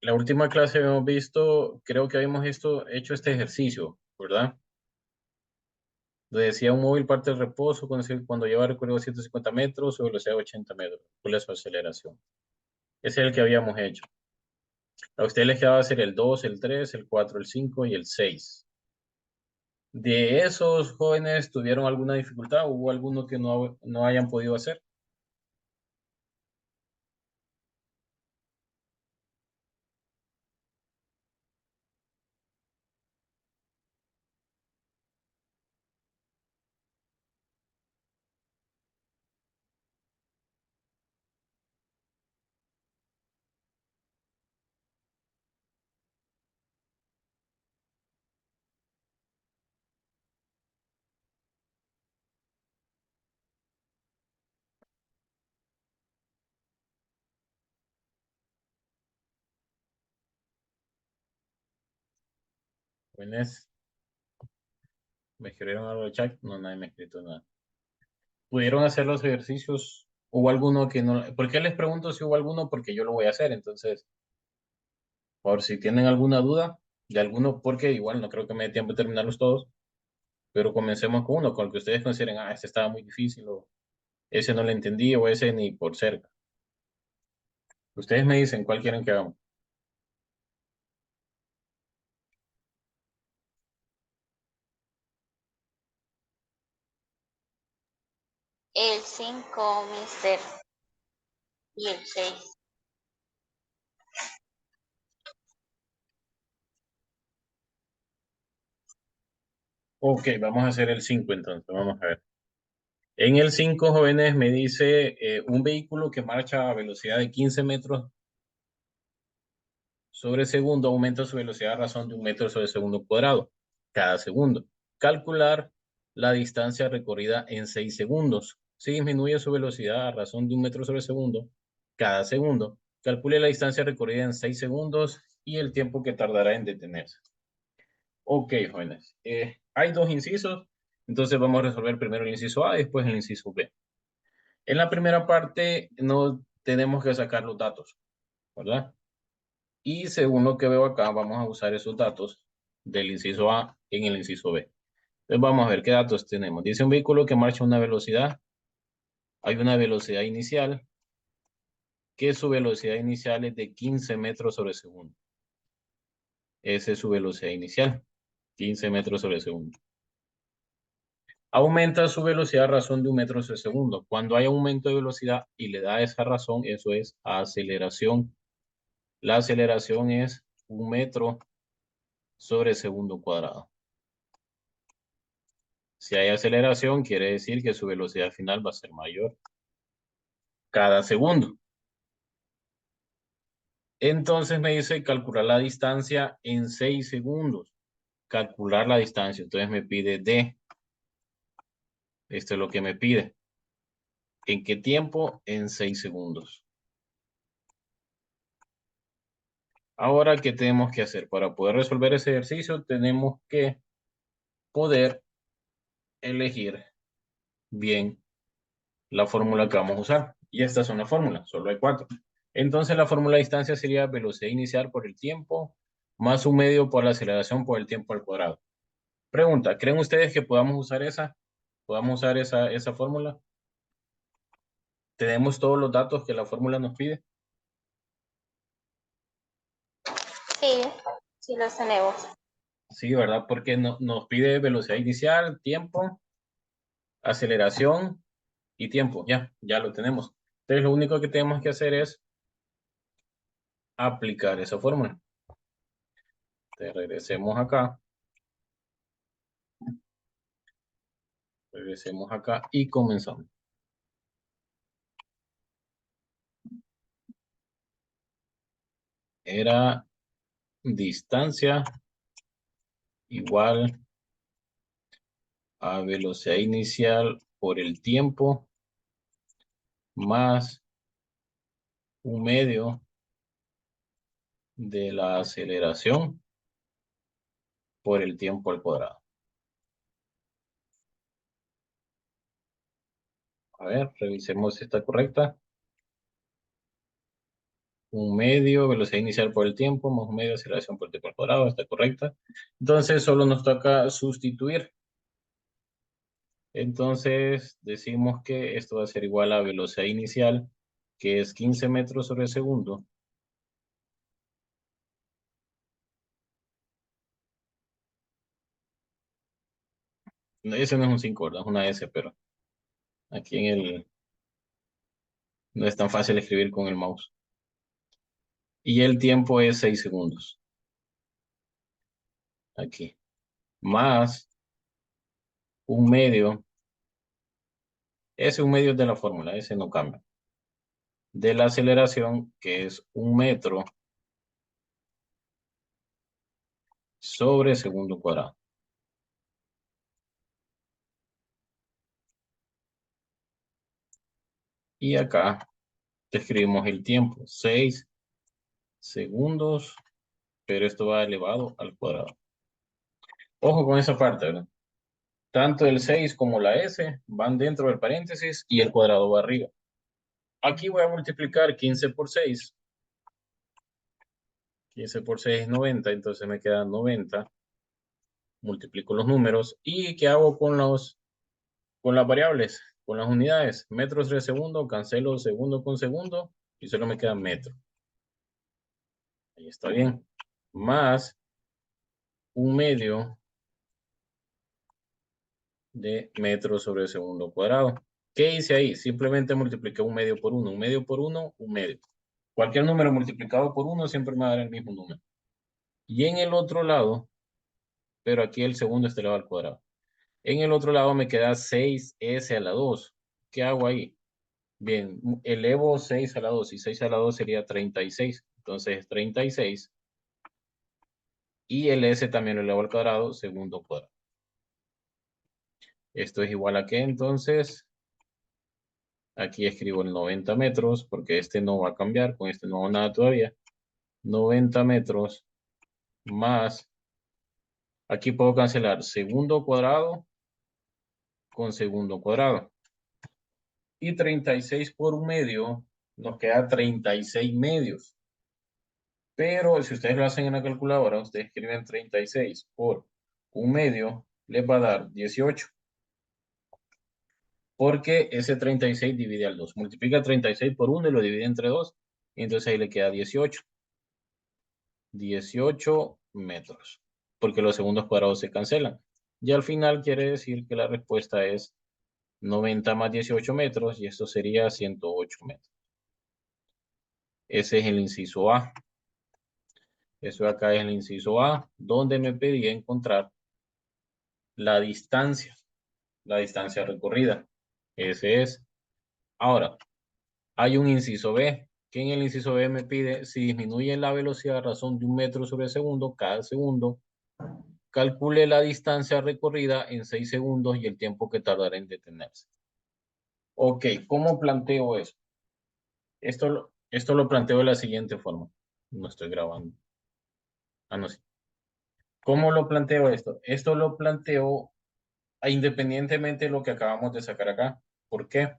La última clase habíamos visto, creo que habíamos hecho este ejercicio, ¿verdad? Donde decía un móvil parte del reposo cuando lleva recorrido 150 metros o velocidad de 80 metros. ¿Cuál es su aceleración? Ese es el que habíamos hecho. A ustedes les quedaba hacer el 2, el 3, el 4, el 5 y el 6. ¿De esos jóvenes tuvieron alguna dificultad? ¿Hubo alguno que no hayan podido hacer? Jóvenes, ¿me escribieron algo de chat? No, nadie me ha escrito nada. ¿Pudieron hacer los ejercicios? ¿Hubo alguno que no? ¿Por qué les pregunto si hubo alguno? Porque yo lo voy a hacer. Entonces, por si tienen alguna duda de alguno, porque igual no creo que me dé tiempo de terminarlos todos, pero comencemos con uno, con el que ustedes consideren, este estaba muy difícil, o ese no lo entendí, o ese ni por cerca. Ustedes me dicen cuál quieren que hagamos. El 5, mister, y el 6. Ok, vamos a hacer el 5 entonces, vamos a ver. En el 5 jóvenes, me dice un vehículo que marcha a velocidad de 15 metros sobre segundo aumenta su velocidad a razón de un metro sobre segundo cuadrado cada segundo. Calcular la distancia recorrida en 6 segundos. Si disminuye su velocidad a razón de un metro sobre segundo cada segundo, calcule la distancia recorrida en 6 segundos y el tiempo que tardará en detenerse. Ok, jóvenes. Hay dos incisos, entonces vamos a resolver primero el inciso A y después el inciso B. En la primera parte no tenemos que sacar los datos, ¿verdad? Y según lo que veo acá, vamos a usar esos datos del inciso A en el inciso B. Entonces vamos a ver qué datos tenemos. Dice un vehículo que marcha a una velocidad. Hay una velocidad inicial, que su velocidad inicial es de 15 metros sobre segundo. Esa es su velocidad inicial, 15 metros sobre segundo. Aumenta su velocidad a razón de un metro sobre segundo. Cuando hay aumento de velocidad y le da esa razón, eso es aceleración. La aceleración es un metro sobre segundo cuadrado. Si hay aceleración, quiere decir que su velocidad final va a ser mayor cada segundo. Entonces me dice calcular la distancia en 6 segundos. Calcular la distancia. Entonces me pide D. Esto es lo que me pide. ¿En qué tiempo? En 6 segundos. Ahora, ¿qué tenemos que hacer? Para poder resolver ese ejercicio, tenemos que poder elegir bien la fórmula que vamos a usar. Y estas son las fórmulas, solo hay cuatro. Entonces la fórmula de distancia sería velocidad inicial por el tiempo más un medio por la aceleración por el tiempo al cuadrado. Pregunta, ¿creen ustedes que podamos usar esa? ¿Podamos usar esa fórmula? ¿Tenemos todos los datos que la fórmula nos pide? Sí, sí los tenemos. Sí, ¿verdad? Porque nos pide velocidad inicial, tiempo, aceleración y tiempo. Ya lo tenemos. Entonces lo único que tenemos que hacer es aplicar esa fórmula. Entonces regresemos acá. Regresemos acá y comenzamos. Era distancia igual a velocidad inicial por el tiempo más un medio de la aceleración por el tiempo al cuadrado. A ver, revisemos si está correcta. 1 medio, velocidad inicial por el tiempo, más 1 medio, aceleración por el tiempo al cuadrado, está correcta. Entonces solo nos toca sustituir. Entonces decimos que esto va a ser igual a velocidad inicial, que es 15 metros sobre segundo. No, ese no es un 5, ¿verdad? Es una S, pero aquí en el... No es tan fácil escribir con el mouse. Y el tiempo es 6 segundos. Aquí. Más 1 medio. Ese 1 medio es de la fórmula, ese no cambia. De la aceleración, que es 1 metro sobre segundo cuadrado. Y acá escribimos el tiempo, 6 segundos, pero esto va elevado al cuadrado. Ojo con esa parte, ¿verdad? Tanto el 6 como la S van dentro del paréntesis y el cuadrado va arriba. Aquí voy a multiplicar 15 por 6. 15 por 6 es 90, entonces me quedan 90. Multiplico los números. ¿Y qué hago con las variables? Con las unidades. Metros de segundo, cancelo segundo con segundo y solo me queda metro. Ahí está bien. Más 1 medio de metro sobre segundo cuadrado. ¿Qué hice ahí? Simplemente multipliqué 1 medio por 1. 1 medio por 1, 1 medio. Cualquier número multiplicado por 1 siempre me va a dar el mismo número. Y en el otro lado, pero aquí el segundo está elevado al cuadrado. En el otro lado me queda 6s a la 2. ¿Qué hago ahí? Bien, elevo 6 a la 2 y 6 a la 2 sería 36. Entonces 36. Y el s también lo elevo al cuadrado, segundo cuadrado. Esto es igual a qué entonces. Aquí escribo el 90 metros porque este no va a cambiar. Con este no hago nada todavía. 90 metros más. Aquí puedo cancelar segundo cuadrado con segundo cuadrado. Y 36 por 1 medio nos queda 36 medios. Pero si ustedes lo hacen en la calculadora, ustedes escriben 36 por 1 medio, les va a dar 18. Porque ese 36 divide al 2. Multiplica 36 por 1 y lo divide entre 2. Y entonces ahí le queda 18. 18 metros. Porque los segundos cuadrados se cancelan. Y al final quiere decir que la respuesta es 90 más 18 metros. Y esto sería 108 metros. Ese es el inciso A. Eso de acá es el inciso A, donde me pedía encontrar la distancia recorrida. Ese es. Ahora, hay un inciso B, que en el inciso B me pide si disminuye la velocidad a razón de 1 metro sobre segundo cada segundo, calcule la distancia recorrida en 6 segundos y el tiempo que tardará en detenerse. Ok, ¿cómo planteo eso? Esto lo planteo de la siguiente forma. No estoy grabando. Ah, no, sí. ¿Cómo lo planteo esto? Esto lo planteo independientemente de lo que acabamos de sacar acá. ¿Por qué?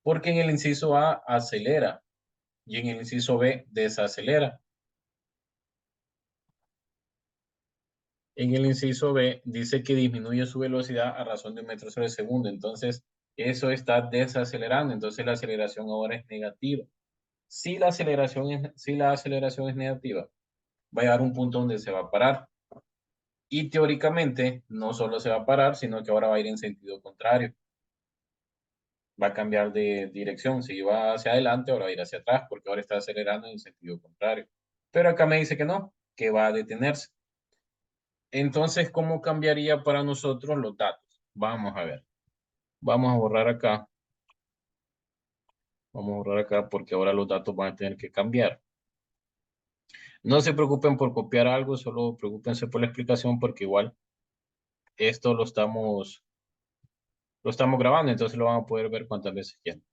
Porque en el inciso A acelera y en el inciso B desacelera. En el inciso B dice que disminuye su velocidad a razón de 1 metro sobre segundo. Entonces, eso está desacelerando. Entonces, la aceleración ahora es negativa. Si la aceleración es negativa, va a llegar a un punto donde se va a parar. Y teóricamente, no solo se va a parar, sino que ahora va a ir en sentido contrario. Va a cambiar de dirección. Si iba hacia adelante, ahora va a ir hacia atrás, porque ahora está acelerando en sentido contrario. Pero acá me dice que no, que va a detenerse. Entonces, ¿cómo cambiaría para nosotros los datos? Vamos a ver. Vamos a borrar acá. Vamos a borrar acá porque ahora los datos van a tener que cambiar. No se preocupen por copiar algo, solo preocupense por la explicación porque igual esto lo estamos grabando, entonces lo van a poder ver cuantas veces quieran.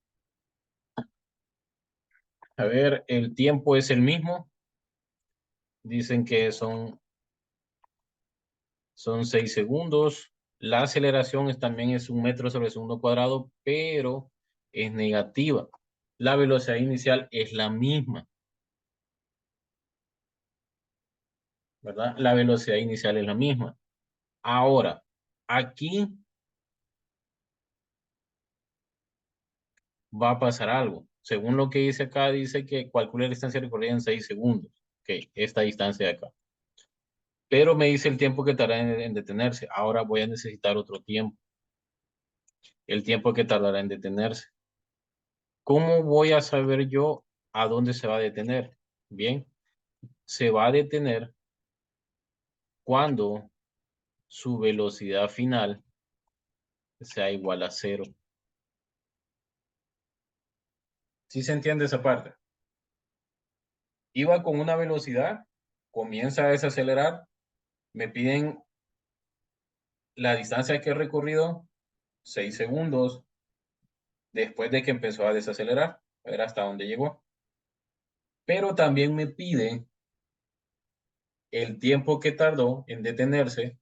A ver, el tiempo es el mismo. Dicen que son 6 segundos. La aceleración también es 1 metro sobre segundo cuadrado, pero es negativa. La velocidad inicial es la misma. ¿verdad? La velocidad inicial es la misma. Ahora, aquí va a pasar algo. Según lo que dice acá, dice que calcula la distancia recorrida en 6 segundos. Ok, esta distancia de acá. Pero me dice el tiempo que tarda en detenerse. Ahora voy a necesitar otro tiempo. El tiempo que tardará en detenerse. ¿Cómo voy a saber yo a dónde se va a detener? Bien, se va a detener cuando su velocidad final sea igual a cero. ¿Sí se entiende esa parte? Iba con una velocidad, comienza a desacelerar, me piden la distancia que he recorrido, 6 segundos, después de que empezó a desacelerar, a ver hasta dónde llegó. Pero también me pide el tiempo que tardó en detenerse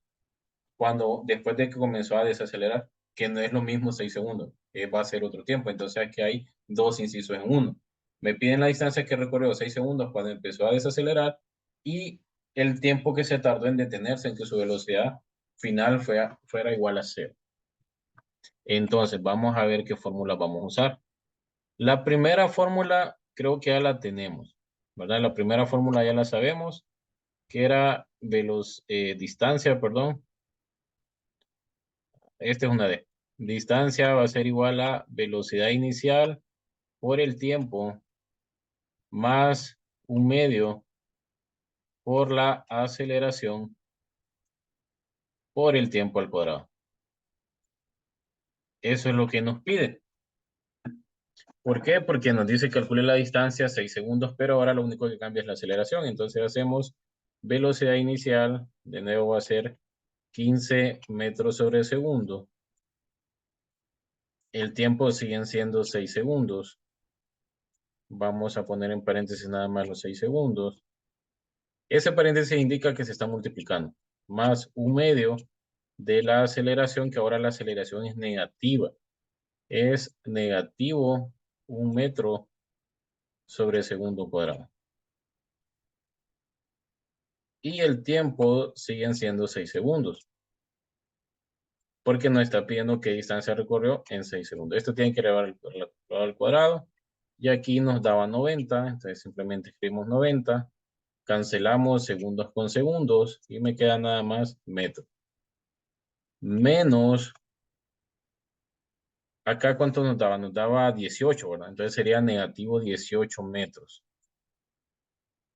cuando después de que comenzó a desacelerar, que no es lo mismo 6 segundos, va a ser otro tiempo. Entonces aquí hay dos incisos en uno. Me piden la distancia que recorrió 6 segundos cuando empezó a desacelerar y el tiempo que se tardó en detenerse, en que su velocidad final fuera igual a cero. Entonces vamos a ver qué fórmula vamos a usar. La primera fórmula creo que ya la tenemos, ¿verdad? La primera fórmula ya la sabemos, que era distancia, perdón. Esta es una D. Distancia va a ser igual a velocidad inicial por el tiempo más un medio por la aceleración por el tiempo al cuadrado. Eso es lo que nos pide. ¿Por qué? Porque nos dice calcule la distancia 6 segundos, pero ahora lo único que cambia es la aceleración. Entonces hacemos velocidad inicial, de nuevo va a ser 15 metros sobre segundo. El tiempo siguen siendo 6 segundos. Vamos a poner en paréntesis nada más los 6 segundos. Ese paréntesis indica que se está multiplicando, más un medio de la aceleración, que ahora la aceleración es negativa. Es negativo 1 metro sobre segundo cuadrado. Y el tiempo siguen siendo 6 segundos. Porque nos está pidiendo qué distancia recorrió en 6 segundos. Esto tiene que elevar al cuadrado. Y aquí nos daba 90. Entonces simplemente escribimos 90. Cancelamos segundos con segundos. Y me queda nada más metro. Menos. Acá cuánto nos daba? Nos daba 18, ¿verdad? Entonces sería negativo 18 metros.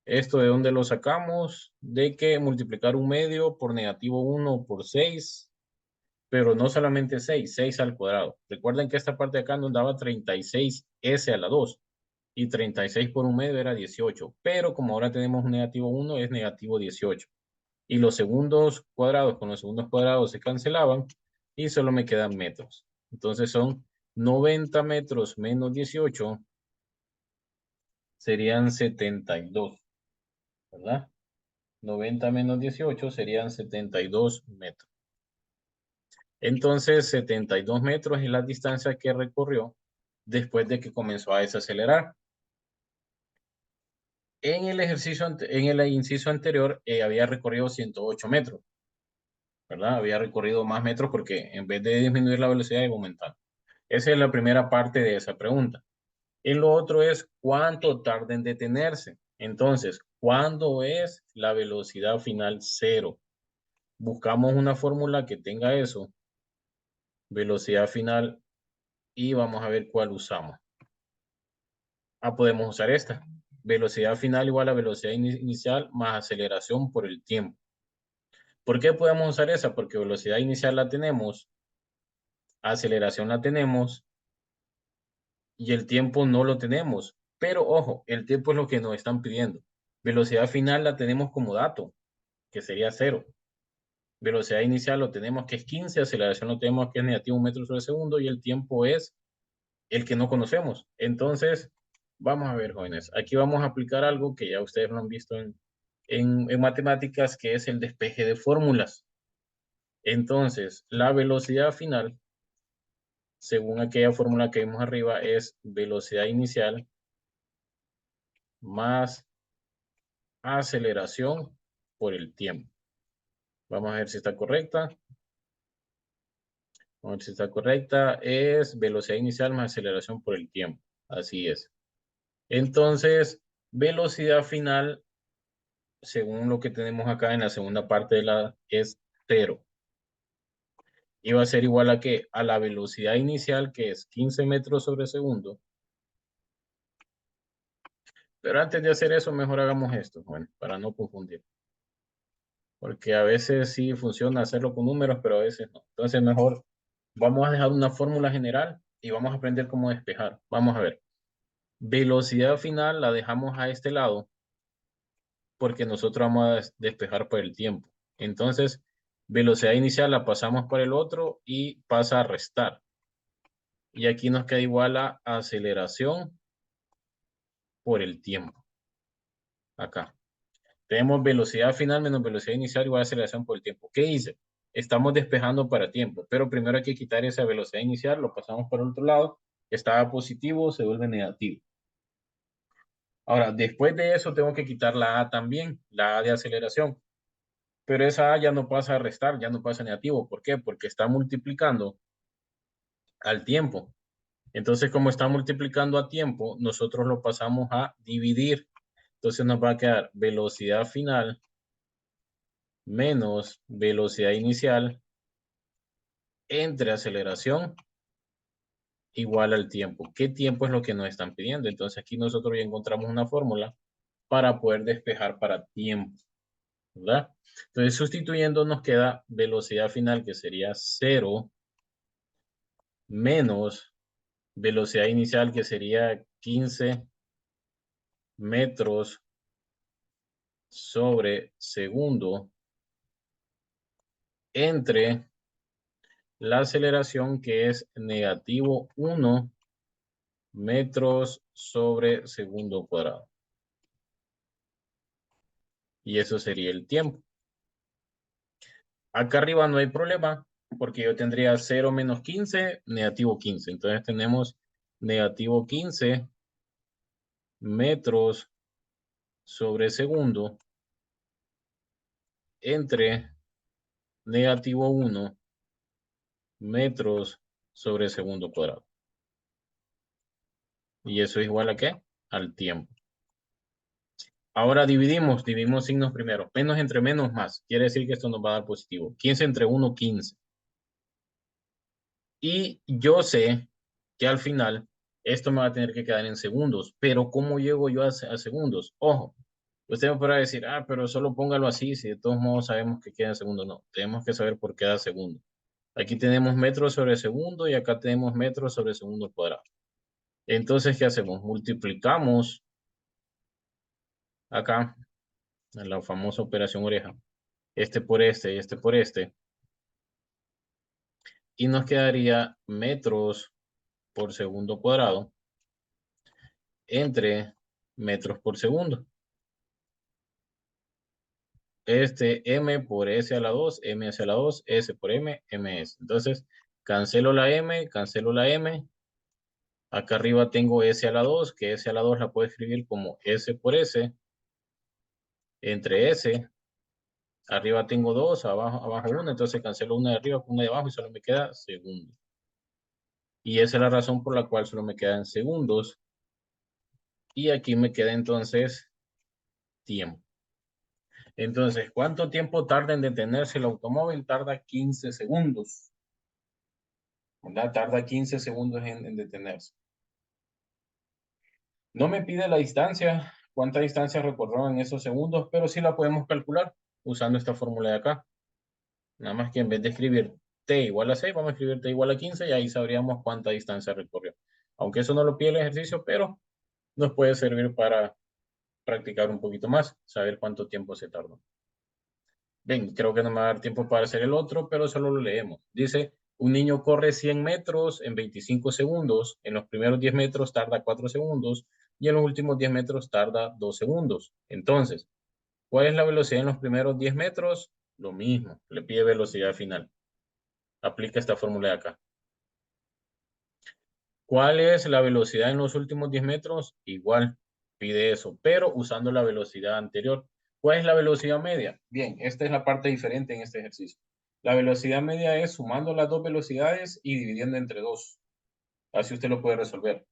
¿Esto de dónde lo sacamos? De que multiplicar un medio por negativo 1 por 6, pero no solamente 6, 6 al cuadrado. Recuerden que esta parte de acá nos daba 36s a la 2 y 36 por un medio era 18, pero como ahora tenemos un negativo 1 es negativo 18. Y los segundos cuadrados con los segundos cuadrados se cancelaban y solo me quedan metros. Entonces son 90 metros menos 18 serían 72, ¿verdad? 90 menos 18 serían 72 metros. Entonces, 72 metros es la distancia que recorrió después de que comenzó a desacelerar. En el ejercicio, en el inciso anterior, había recorrido 108 metros, ¿verdad? Había recorrido más metros porque en vez de disminuir la velocidad, iba aumentando. Esa es la primera parte de esa pregunta. Y lo otro es cuánto tarda en detenerse. Entonces, ¿cuándo es la velocidad final cero? Buscamos una fórmula que tenga eso, velocidad final, y vamos a ver cuál usamos. Podemos usar esta. Velocidad final igual a velocidad inicial más aceleración por el tiempo. ¿Por qué podemos usar esa? Porque velocidad inicial la tenemos, aceleración la tenemos y el tiempo no lo tenemos. Pero ojo, el tiempo es lo que nos están pidiendo. Velocidad final la tenemos como dato, que sería 0. Velocidad inicial lo tenemos que es 15, aceleración lo tenemos que es negativo 1 metro sobre segundo y el tiempo es el que no conocemos. Entonces, vamos a ver, jóvenes, aquí vamos a aplicar algo que ya ustedes lo han visto en matemáticas, que es el despeje de fórmulas. Entonces, la velocidad final, según aquella fórmula que vimos arriba, es velocidad inicial más aceleración por el tiempo. Vamos a ver si está correcta. Vamos a ver si está correcta. Es velocidad inicial más aceleración por el tiempo. Así es. Entonces, velocidad final, según lo que tenemos acá en la segunda parte de la, es 0. Y va a ser igual a que a la velocidad inicial, que es 15 metros sobre segundo. Pero antes de hacer eso, mejor hagamos esto, bueno, para no confundir. Porque a veces sí funciona hacerlo con números, pero a veces no. Entonces, mejor vamos a dejar una fórmula general y vamos a aprender cómo despejar. Vamos a ver. Velocidad final la dejamos a este lado porque nosotros vamos a despejar por el tiempo. Entonces, velocidad inicial la pasamos por el otro y pasa a restar. Y aquí nos queda igual a aceleración por el tiempo. Acá. Tenemos velocidad final menos velocidad inicial igual a aceleración por el tiempo. ¿Qué hice? Estamos despejando para tiempo, pero primero hay que quitar esa velocidad inicial, lo pasamos por el otro lado, estaba positivo, se vuelve negativo. Ahora, después de eso tengo que quitar la A también, la A de aceleración. Pero esa A ya no pasa a restar, ya no pasa a negativo. ¿Por qué? Porque está multiplicando al tiempo. Entonces, como está multiplicando a tiempo, nosotros lo pasamos a dividir. Entonces nos va a quedar velocidad final menos velocidad inicial entre aceleración igual al tiempo. ¿Qué tiempo es lo que nos están pidiendo? Entonces aquí nosotros ya encontramos una fórmula para poder despejar para tiempo, ¿verdad? Entonces sustituyendo nos queda velocidad final que sería 0 menos velocidad inicial que sería 15 metros sobre segundo entre la aceleración que es negativo 1 metros sobre segundo cuadrado. Y eso sería el tiempo. Acá arriba no hay problema porque yo tendría 0 menos 15, negativo 15. Entonces tenemos negativo 15 metros sobre segundo entre negativo 1 metros sobre segundo cuadrado. ¿Y eso es igual a qué? Al tiempo. Ahora dividimos signos primero. Menos entre menos más. Quiere decir que esto nos va a dar positivo. 15 entre 1, 15. Y yo sé que al final esto me va a tener que quedar en segundos. Pero ¿cómo llego yo a segundos? Ojo, usted me podrá decir, pero solo póngalo así, si de todos modos sabemos que queda en segundos. No, tenemos que saber por qué da segundo. Aquí tenemos metros sobre segundo y acá tenemos metros sobre segundo cuadrado. Entonces, ¿qué hacemos? Multiplicamos acá en la famosa operación oreja, este por este y este por este, y nos quedaría metros por segundo cuadrado entre metros por segundo. Este m por s a la 2, m hacia la 2, s por m, ms. Entonces, cancelo la m, cancelo la m. Acá arriba tengo s a la 2, que s a la 2 la puedo escribir como s por s, entre s. Arriba tengo 2, abajo 1, entonces cancelo una de arriba con una de abajo y solo me queda segundo. Y esa es la razón por la cual solo me quedan segundos. Y aquí me queda entonces tiempo. Entonces, ¿cuánto tiempo tarda en detenerse el automóvil? Tarda 15 segundos. ¿Verdad? Tarda 15 segundos en detenerse. No me pide la distancia, cuánta distancia recorrió en esos segundos, pero sí la podemos calcular usando esta fórmula de acá. Nada más que en vez de escribir t igual a 6, vamos a escribir t igual a 15 y ahí sabríamos cuánta distancia recorrió. Aunque eso no lo pide el ejercicio, pero nos puede servir para practicar un poquito más, saber cuánto tiempo se tardó. Bien, creo que no me va a dar tiempo para hacer el otro, pero solo lo leemos. Dice, un niño corre 100 metros en 25 segundos, en los primeros 10 metros tarda 4 segundos y en los últimos 10 metros tarda 2 segundos. Entonces, ¿cuál es la velocidad en los primeros 10 metros? Lo mismo, le pide velocidad final. Aplica esta fórmula de acá. ¿Cuál es la velocidad en los últimos 10 metros? Igual, pide eso, pero usando la velocidad anterior. ¿Cuál es la velocidad media? Bien, esta es la parte diferente en este ejercicio. La velocidad media es sumando las dos velocidades y dividiendo entre dos. Así usted lo puede resolver.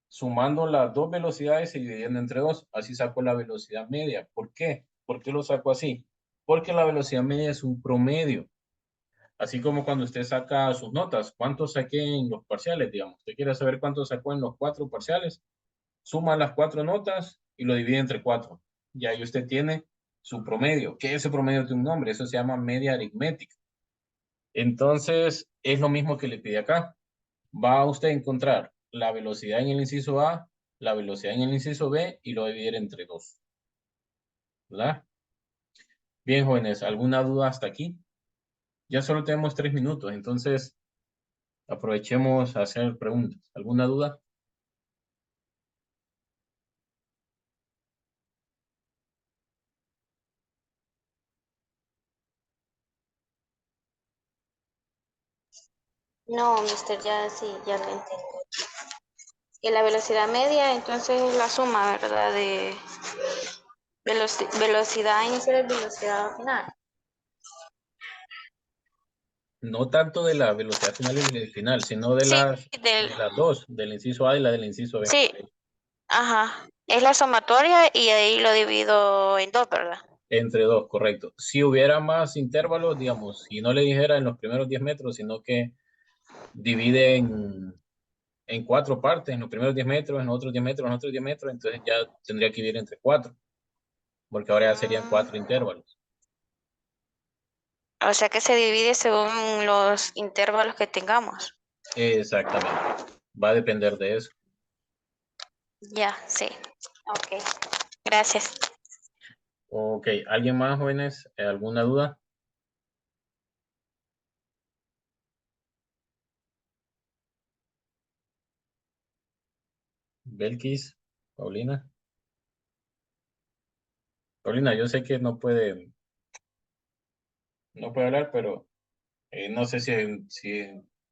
Sumando las dos velocidades y dividiendo entre dos. Así saco la velocidad media. ¿Por qué? ¿Por qué lo saco así? Porque la velocidad media es un promedio. Así como cuando usted saca sus notas, ¿cuánto saqué en los parciales, digamos? Usted quiere saber cuánto sacó en los 4 parciales, suma las 4 notas y lo divide entre 4. Y ahí usted tiene su promedio. ¿Qué es ese promedio? De un nombre, eso se llama media aritmética. Entonces, es lo mismo que le pide acá. Va a usted a encontrar la velocidad en el inciso A, la velocidad en el inciso B y lo va a dividir entre 2. ¿Verdad? Bien, jóvenes, ¿alguna duda hasta aquí? Ya solo tenemos 3 minutos, entonces aprovechemos a hacer preguntas. ¿Alguna duda? No, mister, ya sí, ya lo entiendo. Y la velocidad media, entonces es la suma, ¿verdad? De velocidad inicial y velocidad final. No tanto de la velocidad final y del final, sino de Sí, de las dos, del inciso A y la del inciso B. sí, ajá. Es la sumatoria y ahí lo divido en dos, ¿verdad? Entre dos, correcto. Si hubiera más intervalos, digamos, si no le dijera en los primeros 10 metros, sino que divide en 4 partes, en los primeros 10 metros, en los otros 10 metros, en los otros 10 metros, entonces ya tendría que dividir entre 4, porque ahora ya serían 4 intervalos. O sea que se divide según los intervalos que tengamos. Exactamente. Va a depender de eso. Ya, sí. Ok, gracias. Ok, ¿alguien más, jóvenes? ¿Alguna duda? Belkis, Paulina. Paulina, yo sé que no puede hablar, pero no sé si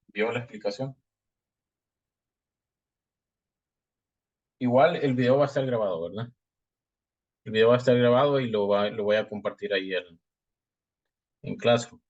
vio la explicación. Igual el video va a estar grabado, ¿verdad? El video va a estar grabado y lo voy a compartir ahí en Classroom.